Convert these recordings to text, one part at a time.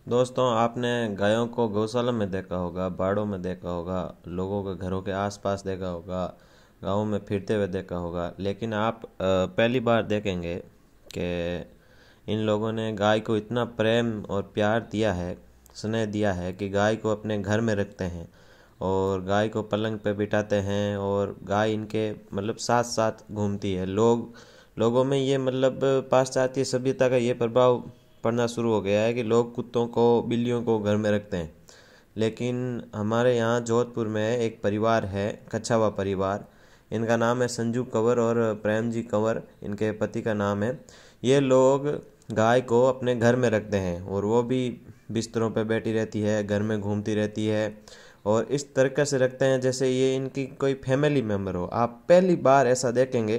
दोस्तों, आपने गायों को गौशाला में देखा होगा, बाड़ों में देखा होगा, लोगों के घरों के आसपास देखा होगा, गाँव में फिरते हुए देखा होगा। लेकिन आप पहली बार देखेंगे कि इन लोगों ने गाय को इतना प्रेम और प्यार दिया है, स्नेह दिया है कि गाय को अपने घर में रखते हैं और गाय को पलंग पे बिठाते हैं और गाय इनके मतलब साथ साथ घूमती है। लोगों में ये मतलब पाश्चात्य सभ्यता का ये प्रभाव पड़ना शुरू हो गया है कि लोग कुत्तों को, बिल्लियों को घर में रखते हैं। लेकिन हमारे यहाँ जोधपुर में एक परिवार है, कछावा परिवार। इनका नाम है संजू कंवर और प्रेम जी कंवर, इनके पति का नाम है। ये लोग गाय को अपने घर में रखते हैं और वो भी बिस्तरों पे बैठी रहती है, घर में घूमती रहती है और इस तरीके से रखते हैं जैसे ये इनकी कोई फैमिली मेम्बर हो। आप पहली बार ऐसा देखेंगे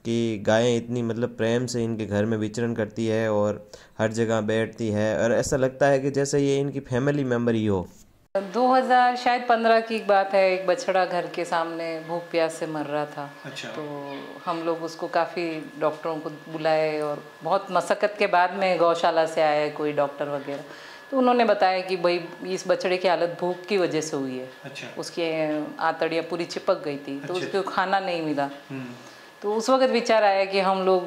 कि गायें इतनी मतलब प्रेम से इनके घर में विचरण करती है और हर जगह बैठती है और ऐसा लगता है कि जैसे ये इनकी फैमिली मेम्बर ही हो। 2000 शायद 15 की बात है। एक बछड़ा घर के सामने भूख प्यास से मर रहा था। अच्छा। तो हम लोग उसको काफ़ी डॉक्टरों को बुलाए और बहुत मशक्क़त के बाद में गौशाला से आया कोई डॉक्टर वगैरह। तो उन्होंने बताया कि भाई इस बछड़े की हालत भूख की वजह से हुई है। अच्छा। उसकी आंतड़ियाँ पूरी चिपक गई थी तो अच्छा। उसको खाना नहीं मिला। तो उस वक्त विचार आया कि हम लोग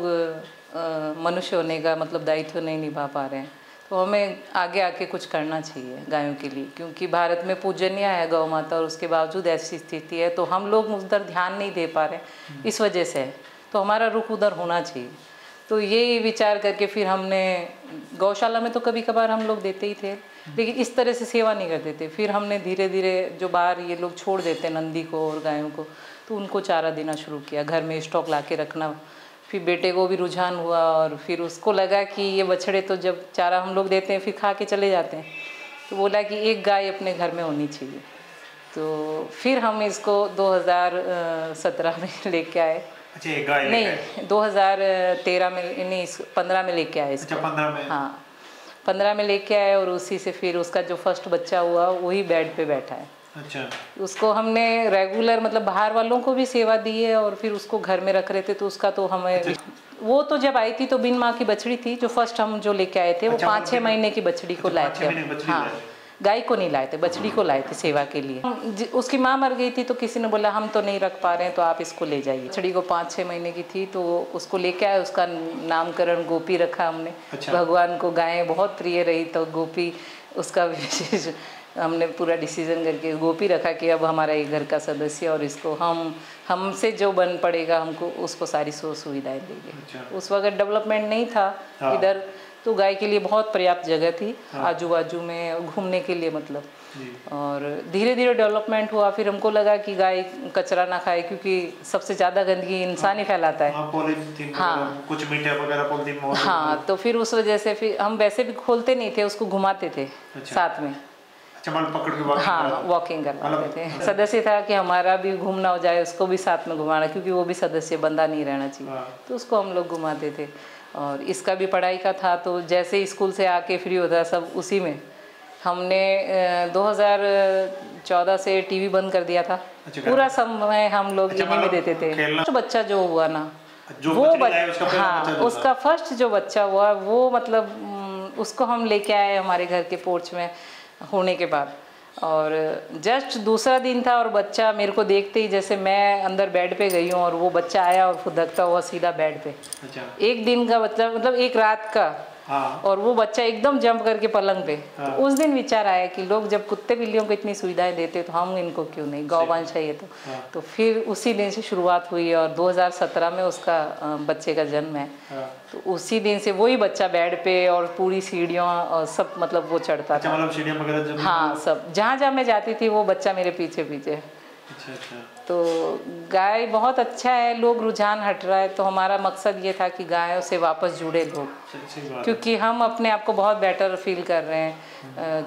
मनुष्य होने का मतलब दायित्व नहीं निभा पा रहे हैं, तो हमें आगे आके कुछ करना चाहिए गायों के लिए, क्योंकि भारत में पूजनीय है गौ माता और उसके बावजूद ऐसी स्थिति है तो हम लोग उधर ध्यान नहीं दे पा रहे, इस वजह से है। तो हमारा रुख उधर होना चाहिए। तो यही विचार करके फिर हमने गौशाला में तो कभी कभार हम लोग देते ही थे, लेकिन इस तरह से सेवा नहीं करते थे। फिर हमने धीरे धीरे जो बाहर ये लोग छोड़ देते नंदी को और गायों को, तो उनको चारा देना शुरू किया, घर में स्टॉक ला के रखना। फिर बेटे को भी रुझान हुआ और फिर उसको लगा कि ये बछड़े तो जब चारा हम लोग देते हैं फिर खा के चले जाते हैं, तो बोला कि एक गाय अपने घर में होनी चाहिए। तो फिर हम इसको 2017 में लेके आए। अच्छा, एक गाय नहीं, 2013 में नहीं, 15 में लेके आए इसको। अच्छा, 15 में। हाँ, 15 में लेके आए और उसी से फिर उसका जो फर्स्ट बच्चा हुआ वही बेड पे बैठा है। अच्छा। उसको हमने रेगुलर मतलब बाहर वालों को भी सेवा दी है और फिर उसको घर में रख रहे थे, तो उसका तो हमें अच्छा। वो तो जब आई थी तो बिन माँ की बछड़ी थी, जो फर्स्ट हम जो लेके आए थे वो अच्छा, 5-6 महीने की बछड़ी को लाए थे। हाँ, गाय को नहीं लाए थे, बछड़ी को लाए थे सेवा के लिए। उसकी माँ मर गई थी तो किसी ने बोला हम तो नहीं रख पा रहे हैं तो आप इसको ले जाइए। बछड़ी को 5-6 महीने की थी तो उसको लेके आए, उसका नामकरण गोपी रखा हमने। अच्छा। भगवान को गायें बहुत प्रिय रही तो गोपी उसका विशेष हमने पूरा डिसीजन करके गोपी रखा कि अब हमारा ये घर का सदस्य और इसको हमसे जो बन पड़ेगा हमको उसको सारी सुविधाएं देंगे। अच्छा। उस वक्त डेवलपमेंट नहीं था। हाँ। इधर तो गाय के लिए बहुत पर्याप्त जगह थी। हाँ। आजू बाजू में घूमने के लिए मतलब। और धीरे धीरे डेवलपमेंट हुआ। फिर हमको लगा कि गाय कचरा ना खाए, क्योंकि सबसे ज़्यादा गंदगी इंसान ही फैलाता है। हाँ, कुछ मीठा वगैरह पॉलिथीन। हाँ, तो फिर उस वजह से फिर हम वैसे भी खोलते नहीं थे, उसको घुमाते थे। अच्छा। साथ में। पकड़ के हाँ, वॉकिंग करवाते थे। सदस्य था कि हमारा भी घूमना हो जाए, उसको भी साथ में घुमाना, क्योंकि वो भी सदस्य बंदा नहीं रहना चाहिए। हाँ। तो उसको हम लोग घुमाते थे। और इसका भी पढ़ाई का था तो जैसे स्कूल से आके फ्री होता सब उसी में। हमने 2014 से टीवी बंद कर दिया था। पूरा समय हम लोग इन्हीं में देते थे। तो बच्चा जो हुआ ना, वो हाँ, उसका फर्स्ट जो बच्चा हुआ वो मतलब उसको हम लेके आए हमारे घर के पोर्च में होने के बाद, और जस्ट दूसरा दिन था और बच्चा मेरे को देखते ही, जैसे मैं अंदर बेड पे गई हूँ और वो बच्चा आया और फुदकता हुआ सीधा बेड पे। अच्छा। एक दिन का बच्चा मतलब एक रात का। हाँ। और वो बच्चा एकदम जंप करके पलंग पे। हाँ। तो उस दिन विचार आया कि लोग जब कुत्ते बिल्लियों को इतनी सुविधाएं देते तो हम इनको क्यों नहीं, गौवंश है ये तो। हाँ। तो फिर उसी दिन से शुरुआत हुई और 2017 में उसका बच्चे का जन्म है। हाँ। तो उसी दिन से वही बच्चा बेड पे और पूरी सीढ़ियाँ और सब मतलब वो चढ़ता था। मतलब सीढ़ियाँ वगैरह। हाँ, सब जहाँ जहाँ मैं जाती थी वो बच्चा मेरे पीछे पीछे। अच्छा अच्छा। तो गाय बहुत अच्छा है, लोग रुझान हट रहा है, तो हमारा मकसद ये था कि गायों से वापस जुड़े लोग, क्योंकि हम अपने आप को बहुत बेटर फील कर रहे हैं।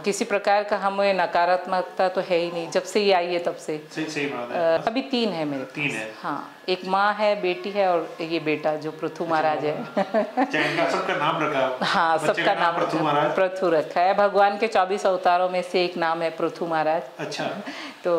किसी प्रकार का हमें नकारात्मकता तो है ही नहीं, जब से ये आई है तब से। सही बात है। अभी 3 है मेरे पास। 3 है। हाँ, एक माँ है, बेटी है और ये बेटा जो पृथु महाराज है। सबका नाम रखा। हाँ, सबका नाम पृथु रखा है। भगवान के 24 अवतारों में से एक नाम है पृथु महाराज। अच्छा। तो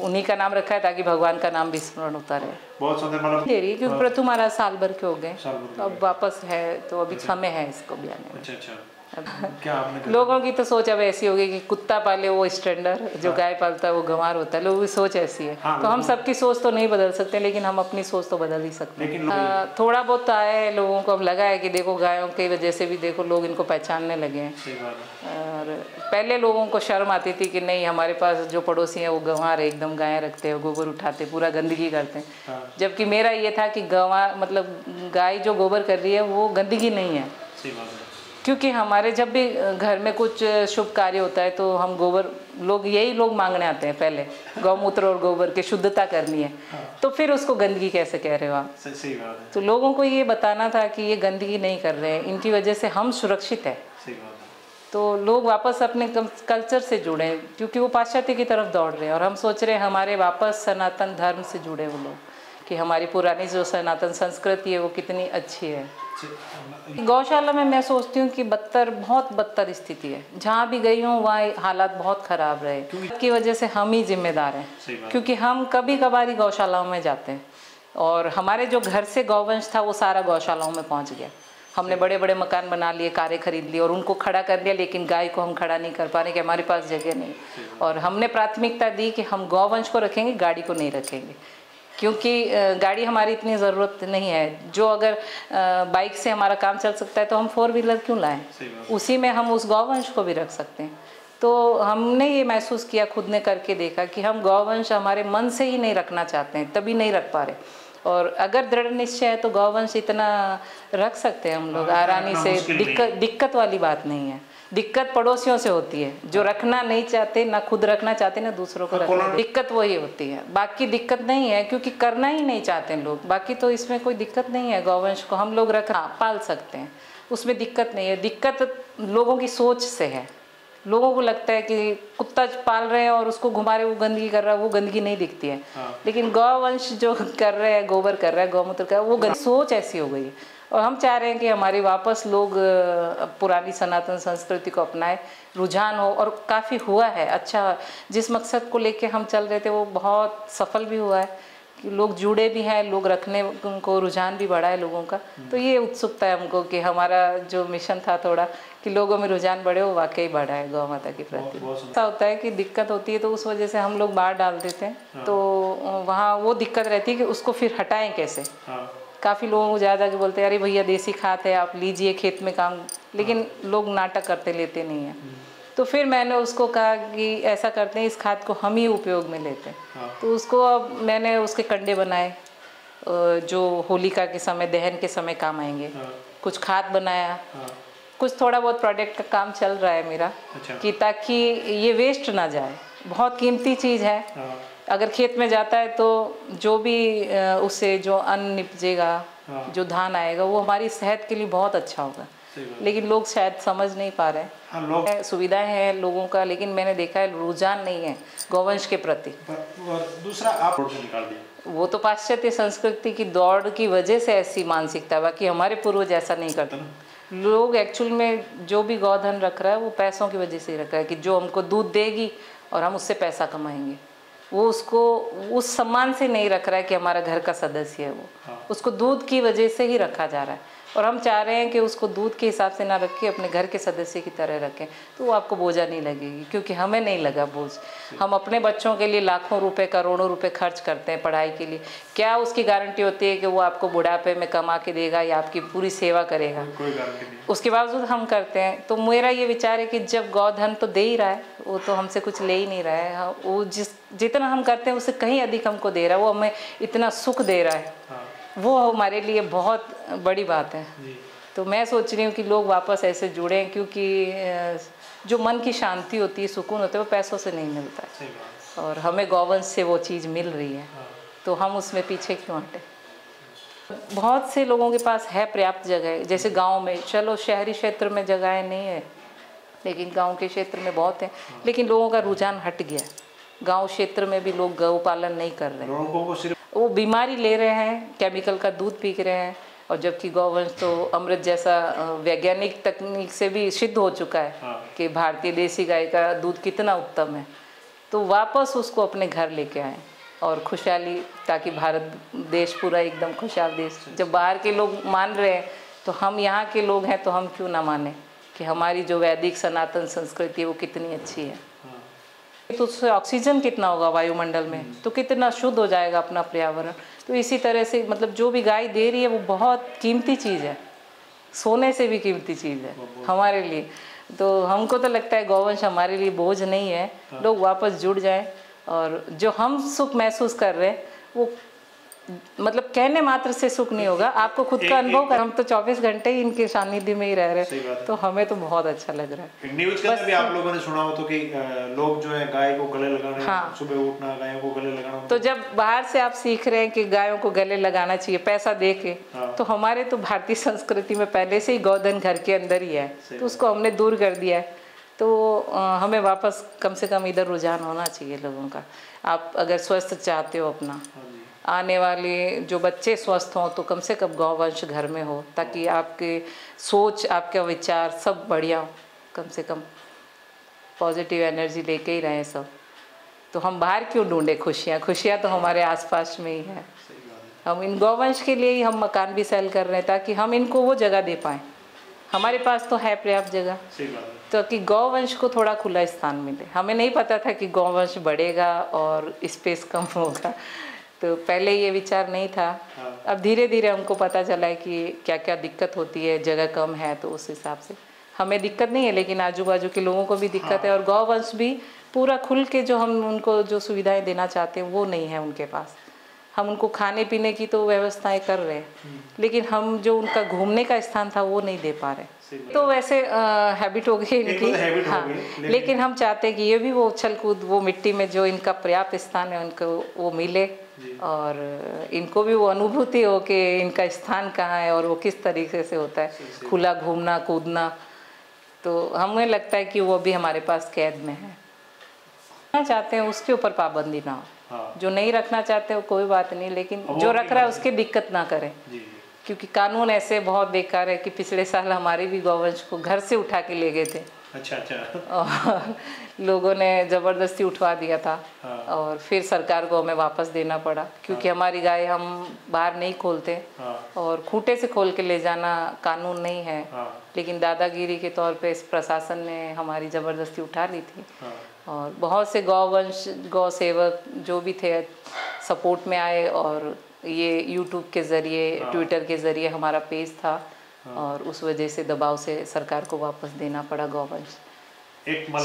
उन्हीं का नाम रखा है ताकि भगवान का नाम विस्मरण होता रहे। बहुत सुंदर। मतलब क्योंकि पृथु महाराज साल भर के हो गए, तो अब वापस है तो अभी समय है इसको भी आने में। अच्छा अच्छा। क्या आपने कहा? लोगों की तो सोच अब ऐसी होगी कि कुत्ता पाले वो स्टैंडर्ड, जो गाय पालता है वो गंवार होता है। लोगों की सोच ऐसी है। हाँ, तो हम सबकी सोच तो नहीं बदल सकते, लेकिन हम अपनी सोच तो बदल ही सकते हैं। लेकिन थोड़ा बहुत तो आया है लोगों को, अब लगा है कि देखो गायों की वजह से भी देखो लोग इनको पहचानने लगे हैं। सही बात है। और पहले लोगों को शर्म आती थी कि नहीं हमारे पास जो पड़ोसी हैं वो गंवार है, एकदम गायें रखते हैं, गोबर उठाते, पूरा गंदगी करते हैं। हाँ। जबकि मेरा ये था कि गंवार मतलब गाय जो गोबर कर रही है वो गंदगी नहीं है। सही बात है। क्योंकि हमारे जब भी घर में कुछ शुभ कार्य होता है तो हम गोबर, यही लोग मांगने आते हैं पहले, गौमूत्र और गोबर की शुद्धता करनी है। तो फिर उसको गंदगी कैसे कह रहे हो आप? सही बात है। तो लोगों को ये बताना था कि ये गंदगी नहीं कर रहे हैं, इनकी वजह से हम सुरक्षित है। सही बात है। तो लोग वापस अपने कल्चर से जुड़े, क्योंकि वो पाश्चात्य की तरफ दौड़ रहे हैं और हम सोच रहे हैं हमारे वापस सनातन धर्म से जुड़े वो लोग, कि हमारी पुरानी जो सनातन संस्कृति है वो कितनी अच्छी है। गौशाला में मैं सोचती हूँ कि बहुत बदतर स्थिति है। जहाँ भी गई हूँ वहाँ हालात बहुत ख़राब रहे, की वजह से हम ही जिम्मेदार हैं। क्योंकि हम कभी कभार ही गौशालाओं में जाते हैं और हमारे जो घर से गौवंश था वो सारा गौशालाओं में पहुँच गया। हमने बड़े बड़े मकान बना लिए, कारें खरीद ली और उनको खड़ा कर दिया, लेकिन गाय को हम खड़ा नहीं कर पा रहे कि हमारे पास जगह नहीं। और हमने प्राथमिकता दी कि हम गौवंश को रखेंगे, गाड़ी को नहीं रखेंगे, क्योंकि गाड़ी हमारी इतनी ज़रूरत नहीं है। जो अगर बाइक से हमारा काम चल सकता है तो हम 4 व्हीलर क्यों लाएं? उसी में हम उस गौवंश को भी रख सकते हैं। तो हमने ये महसूस किया, खुद ने करके देखा कि हम गौवंश हमारे मन से ही नहीं रखना चाहते हैं, तभी नहीं रख पा रहे। और अगर दृढ़ निश्चय है तो गौवंश इतना रख सकते हैं हम लोग आसानी से। दिक्कत वाली बात नहीं है। दिक्कत पड़ोसियों से होती है, जो रखना नहीं चाहते, ना खुद रखना चाहते ना दूसरों को रखना, दिक्कत वही होती है। बाकी दिक्कत नहीं है, क्योंकि करना ही नहीं चाहते लोग। बाकी तो इसमें कोई दिक्कत नहीं है। गौवंश को हम लोग पाल सकते हैं, उसमें दिक्कत नहीं है। दिक्कत लोगों की सोच से है। लोगों को लगता है कि कुत्ता पाल रहे हैं और उसको घुमा रहे, वो गंदगी कर रहा है, वो गंदगी नहीं दिखती है। लेकिन गौवंश जो कर रहे हैं, गोबर कर रहा है, गौमूत्र कर रहा है, वो सोच ऐसी हो गई है। और हम चाह रहे हैं कि हमारी वापस लोग पुरानी सनातन संस्कृति को अपनाए, रुझान हो, और काफ़ी हुआ है अच्छा। जिस मकसद को लेके हम चल रहे थे वो बहुत सफल भी हुआ है, कि लोग जुड़े भी हैं, लोग रखने को रुझान भी बढ़ा है लोगों का। तो ये उत्सुकता है हमको कि हमारा जो मिशन था थोड़ा कि लोगों में रुझान बढ़े, वो वाकई बढ़ा है गौ माता के प्रति। ऐसा होता है कि दिक्कत होती है तो उस वजह से हम लोग बाहर डाल देते हैं। तो वहाँ वो दिक्कत रहती है कि उसको फिर हटाएं कैसे। काफ़ी लोगों को ज़्यादा के बोलते हैं अरे भैया देसी खाद है, आप लीजिए खेत में काम, लेकिन लोग नाटक करते, लेते नहीं हैं। तो फिर मैंने उसको कहा कि ऐसा करते हैं, इस खाद को हम ही उपयोग में लेते हैं। तो उसको अब मैंने उसके कंडे बनाए जो होलिका के समय, दहन के समय काम आएंगे। कुछ खाद बनाया, कुछ थोड़ा बहुत प्रोडक्ट का काम चल रहा है मेरा। कि ताकि ये वेस्ट ना जाए, बहुत कीमती चीज़ है। अगर खेत में जाता है तो जो भी उससे जो अन्न निपजेगा, जो धान आएगा, वो हमारी सेहत के लिए बहुत अच्छा होगा। लेकिन लोग शायद समझ नहीं पा रहे हैं। सुविधाएं हैं लोगों का, लेकिन मैंने देखा है रुझान नहीं है गौवंश के प्रति। दूसरा आप निकाल दिया, वो तो पाश्चात्य संस्कृति की दौड़ की वजह से ऐसी मानसिकता, बाकी हमारे पूर्वज ऐसा नहीं करते। लोग एक्चुअल में जो भी गौधन रख रहा है वो पैसों की वजह से ही रख रहा है, कि जो हमको दूध देगी और हम उससे पैसा कमाएंगे। वो उसको उस सम्मान से नहीं रख रहा है कि हमारा घर का सदस्य है वो। उसको दूध की वजह से ही रखा जा रहा है। और हम चाह रहे हैं कि उसको दूध के हिसाब से ना रखें, अपने घर के सदस्य की तरह रखें, तो वो आपको बोझा नहीं लगेगी। क्योंकि हमें नहीं लगा बोझ। हम अपने बच्चों के लिए लाखों रुपए, करोड़ों रुपए खर्च करते हैं पढ़ाई के लिए। क्या उसकी गारंटी होती है कि वो आपको बुढ़ापे में कमा के देगा या आपकी पूरी सेवा करेगा? कोई गारंटी नहीं। उसके बावजूद हम करते हैं। तो मेरा ये विचार है कि जब गौधन तो दे ही रहा है, वो तो हमसे कुछ ले ही नहीं रहा है। वो जितना हम करते हैं उससे कहीं अधिक हमको दे रहा है, वो हमें इतना सुख दे रहा है, वो हमारे लिए बहुत बड़ी बात है। तो मैं सोच रही हूँ कि लोग वापस ऐसे जुड़ें, क्योंकि जो मन की शांति होती है, सुकून होता है, वो पैसों से नहीं मिलता है। और हमें गौवंश से वो चीज़ मिल रही है, तो हम उसमें पीछे क्यों हटें? बहुत से लोगों के पास है पर्याप्त जगह, जैसे गाँव में, चलो शहरी क्षेत्र में जगहें नहीं है, लेकिन गाँव के क्षेत्र में बहुत है। लेकिन लोगों का रुझान हट गया। गाँव क्षेत्र में भी लोग गौ पालन नहीं कर रहे हैं, वो बीमारी ले रहे हैं, केमिकल का दूध पी रहे हैं। और जबकि गौवंश तो अमृत जैसा वैज्ञानिक तकनीक से भी सिद्ध हो चुका है कि भारतीय देसी गाय का दूध कितना उत्तम है। तो वापस उसको अपने घर लेके आए और खुशहाली, ताकि भारत देश पूरा एकदम खुशहाल देश। जब बाहर के लोग मान रहे हैं तो हम यहाँ के लोग हैं, तो हम क्यों ना माने कि हमारी जो वैदिक सनातन संस्कृति है वो कितनी अच्छी है। हाँ। तो उससे ऑक्सीजन कितना होगा वायुमंडल में, तो कितना शुद्ध हो जाएगा अपना पर्यावरण। तो इसी तरह से मतलब जो भी गाय दे रही है वो बहुत कीमती चीज़ है, सोने से भी कीमती चीज़ है हमारे लिए। तो हमको तो लगता है गौवंश हमारे लिए बोझ नहीं है। लोग वापस जुड़ जाएं और जो हम सुख महसूस कर रहे हैं वो मतलब कहने मात्र से सुख नहीं होगा, आपको खुद का अनुभव कर। हम तो 24 घंटे ही इनके सानिध्य में ही रह रहे हैं, तो हमें तो बहुत अच्छा लग रहा है। न्यूज़ के अंदर भी आप लोगों ने सुना हो तो कि लोग जो है गाय को गले लगाने, हाँ। सुबह उठना गायों को गले लगाना। तो जब बाहर से आप सीख रहे हैं कि गायों को गले लगाना चाहिए पैसा दे के, तो हमारे तो भारतीय संस्कृति में पहले से ही गौधन घर के अंदर ही है, तो उसको हमने दूर कर दिया है। तो हमें वापस कम से कम इधर रुझान होना चाहिए लोगों का। आप अगर स्वस्थ चाहते हो अपना, आने वाले जो बच्चे स्वस्थ हों, तो कम से कम गौवंश घर में हो, ताकि आपके सोच, आपका विचार सब बढ़िया हो। कम से कम पॉजिटिव एनर्जी लेके ही रहें सब। तो हम बाहर क्यों ढूंढे खुशियाँ? खुशियाँ तो हमारे आसपास में ही है। हम इन गौवंश के लिए ही हम मकान भी सेल कर रहे हैं, ताकि हम इनको वो जगह दे पाएँ। हमारे पास तो है पर्याप्त जगह, तो कि गौवंश को थोड़ा खुला स्थान मिले। हमें नहीं पता था कि गौवंश बढ़ेगा और स्पेस कम होगा, तो पहले ये विचार नहीं था। अब धीरे धीरे हमको पता चला है कि क्या क्या दिक्कत होती है, जगह कम है, तो उस हिसाब से हमें दिक्कत नहीं है, लेकिन आजू बाजू के लोगों को भी दिक्कत है। और गौवंश भी पूरा खुल के जो हम उनको जो सुविधाएं देना चाहते हैं वो नहीं है उनके पास। हम उनको खाने पीने की तो व्यवस्थाएं कर रहे हैं, लेकिन हम जो उनका घूमने का स्थान था वो नहीं दे पा रहे। तो वैसे हैबिट हो गई इनकी, हाँ, लेकिन हम चाहते हैं कि ये भी वो उछल कूद, वो मिट्टी में जो इनका पर्याप्त स्थान है उनको वो मिले, और इनको भी वो अनुभूति हो कि इनका स्थान कहाँ है और वो किस तरीके से होता है, खुला घूमना कूदना। तो हमें लगता है कि वो भी हमारे पास कैद में है। रखना चाहते हैं उसके ऊपर पाबंदी ना हो, जो नहीं रखना चाहते हो कोई बात नहीं, लेकिन जो रख रहा है उसकी दिक्कत ना करें। क्योंकि कानून ऐसे बहुत बेकार है कि पिछले साल हमारे भी गौवंश को घर से उठा के ले गए थे। अच्छा। और लोगों ने ज़बरदस्ती उठवा दिया था। और फिर सरकार को हमें वापस देना पड़ा, क्योंकि हमारी गाय हम बाहर नहीं खोलते और खूंटे से खोल के ले जाना कानून नहीं है। लेकिन दादागिरी के तौर पे इस प्रशासन ने हमारी ज़बरदस्ती उठा ली थी। और बहुत से गौवंश गौ सेवक जो भी थे सपोर्ट में आए, और ये यूट्यूब के ज़रिए, ट्विटर के ज़रिए हमारा पेज था, और उस वजह से दबाव से सरकार को वापस देना पड़ा गौवंश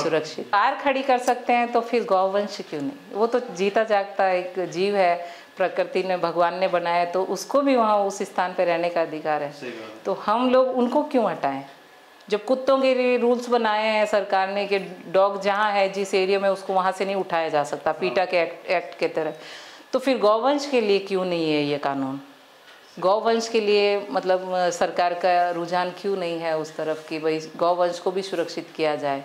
सुरक्षित। कार खड़ी कर सकते हैं तो फिर गौवंश क्यों नहीं? वो तो जीता जागता एक जीव है, प्रकृति ने, भगवान ने बनाया, तो उसको भी वहाँ उस स्थान पर रहने का अधिकार है। तो हम लोग उनको क्यों हटाएं? जब कुत्तों के लिए रूल्स बनाए हैं सरकार ने कि डॉग जहाँ है जिस एरिया में, उसको वहाँ से नहीं उठाया जा सकता, पीटा के एक्ट के तरह, तो फिर गौवंश के लिए क्यों नहीं है ये कानून? गौवंश के लिए मतलब सरकार का रुझान क्यों नहीं है उस तरफ कि भाई गौवंश को भी सुरक्षित किया जाए,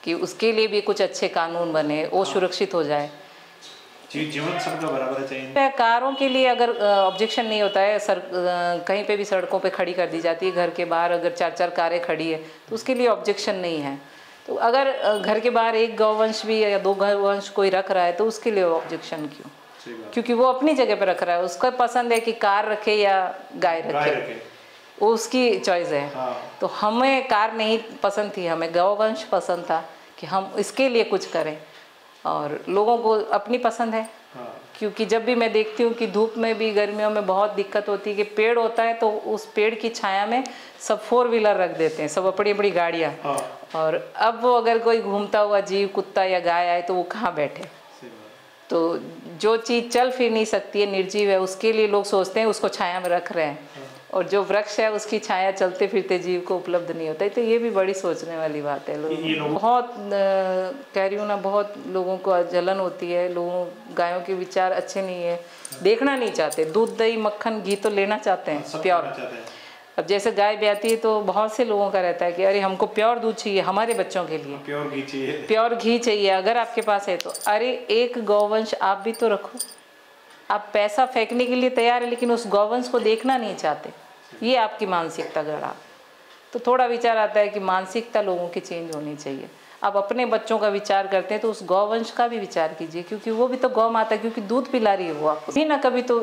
कि उसके लिए भी कुछ अच्छे कानून बने, वो सुरक्षित हो जाए। जीवन सबका बराबर चाहिए। कारों के लिए अगर ऑब्जेक्शन नहीं होता है, कहीं पे भी सड़कों पे खड़ी कर दी जाती है, घर के बाहर अगर 4-4 कारें खड़ी है तो उसके लिए ऑब्जेक्शन नहीं है। तो अगर घर के बाहर एक गौवंश भी या 2 गौवंश कोई रख रहा है तो उसके लिए ऑब्जेक्शन क्यों? क्योंकि वो अपनी जगह पे रख रहा है, उसका पसंद है कि कार रखे या गाय रखे, वो उसकी चॉइस है। तो हमें कार नहीं पसंद थी, हमें गौवंश पसंद था कि हम इसके लिए कुछ करें, और लोगों को अपनी पसंद है। क्योंकि जब भी मैं देखती हूँ कि धूप में भी, गर्मियों में बहुत दिक्कत होती है कि पेड़ होता है तो उस पेड़ की छाया में सब 4 व्हीलर रख देते हैं, सब बड़ी बड़ी गाड़ियाँ, और अब वो अगर कोई घूमता हुआ जीव, कुत्ता या गाय आए तो वो कहाँ बैठे? तो जो चीज़ चल फिर नहीं सकती है, निर्जीव है, उसके लिए लोग सोचते हैं उसको छाया में रख रहे हैं, और जो वृक्ष है उसकी छाया चलते फिरते जीव को उपलब्ध नहीं होता है। तो ये भी बड़ी सोचने वाली बात है। लोग बहुत कह रही हूँ ना, बहुत लोगों को जलन होती है, लोगों गायों के विचार अच्छे नहीं है, देखना नहीं चाहते, दूध दही मक्खन घी तो लेना चाहते हैं प्योर। अब जैसे गाय ब्याती है तो बहुत से लोगों का रहता है कि अरे हमको प्योर दूध चाहिए हमारे बच्चों के लिए, प्योर घी चाहिए, प्योर घी चाहिए। अगर आपके पास है तो अरे एक गौवंश आप भी तो रखो। आप पैसा फेंकने के लिए तैयार है लेकिन उस गौवंश को देखना नहीं चाहते, ये आपकी मानसिकता गड़ा। तो थोड़ा विचार आता है कि मानसिकता लोगों की चेंज होनी चाहिए। आप अपने बच्चों का विचार करते हैं तो उस गौवंश का भी विचार कीजिए, क्योंकि वो भी तो गौ माता है, क्योंकि दूध पिला रही है वो आपको। कभी ना कभी तो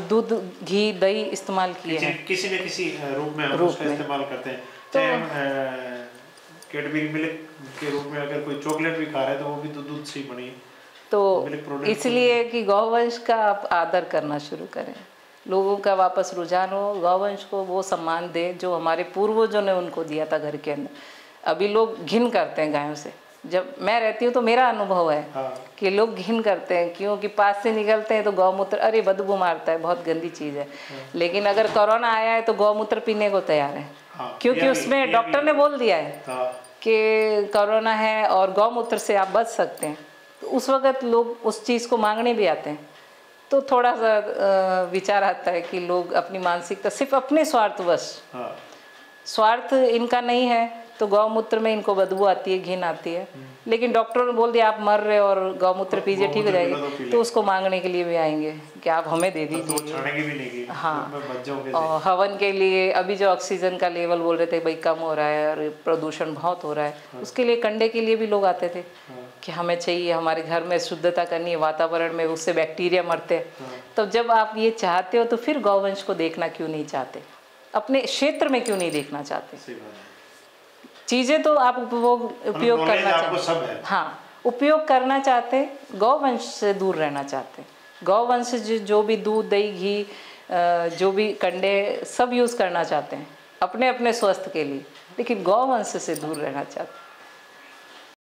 दूध घी दही इस्तेमाल किए हैं, किसी न किसी रूप में हम उसका इस्तेमाल करते हैं। चाहे कैडबरी मिल्क के रूप में अगर कोई चॉकलेट भी खा रहा है तो वो भी तो दूध से ही बनी है। तो इसलिए कि गौवंश का आप आदर करना शुरू करें, लोगों का वापस रुझान हो, गौवंश को वो सम्मान दे जो हमारे पूर्वजों ने उनको दिया था घर के अंदर। अभी लोग घिन करते हैं गायों से, जब मैं रहती हूँ तो मेरा अनुभव है कि लोग घिन करते हैं, क्योंकि पास से निकलते हैं तो गौमूत्र अरे बदबू मारता है, बहुत गंदी चीज़ है। लेकिन अगर कोरोना आया है तो गौमूत्र पीने को तैयार है, क्योंकि उसमें डॉक्टर ने बोल दिया है कि कोरोना है और गौमूत्र से आप बच सकते हैं। तो उस वक़्त लोग उस चीज़ को मांगने भी आते हैं। तो थोड़ा सा विचार आता है कि लोग अपनी मानसिकता सिर्फ अपने स्वार्थवश, स्वार्थ इनका नहीं है तो गौमूत्र में इनको बदबू आती है, घिन आती है, लेकिन डॉक्टर ने बोल दिया आप मर रहे और गौमूत्र पीजिए ठीक हो जाएगी, तो उसको मांगने के लिए भी आएंगे कि आप हमें दे दीजिए। हाँ, और हवन के लिए अभी जो ऑक्सीजन का लेवल बोल रहे थे भाई कम हो रहा है और प्रदूषण बहुत हो रहा है, उसके लिए कंडे के लिए भी लोग आते थे कि हमें चाहिए, हमारे घर में शुद्धता करनी है, वातावरण में उससे बैक्टीरिया मरते हैं। तो जब आप ये चाहते हो तो फिर गौवंश को देखना क्यों नहीं चाहते, अपने क्षेत्र में क्यों नहीं देखना चाहते? चीज़ें तो आप उपयोग करना चाहते, हाँ उपयोग करना चाहते, गौवंश से दूर रहना चाहते। गौवंश जो भी दूध दही घी जो भी कंडे सब यूज़ करना चाहते हैं अपने अपने स्वास्थ्य के लिए, लेकिन गौवंश से दूर रहना चाहते हैं।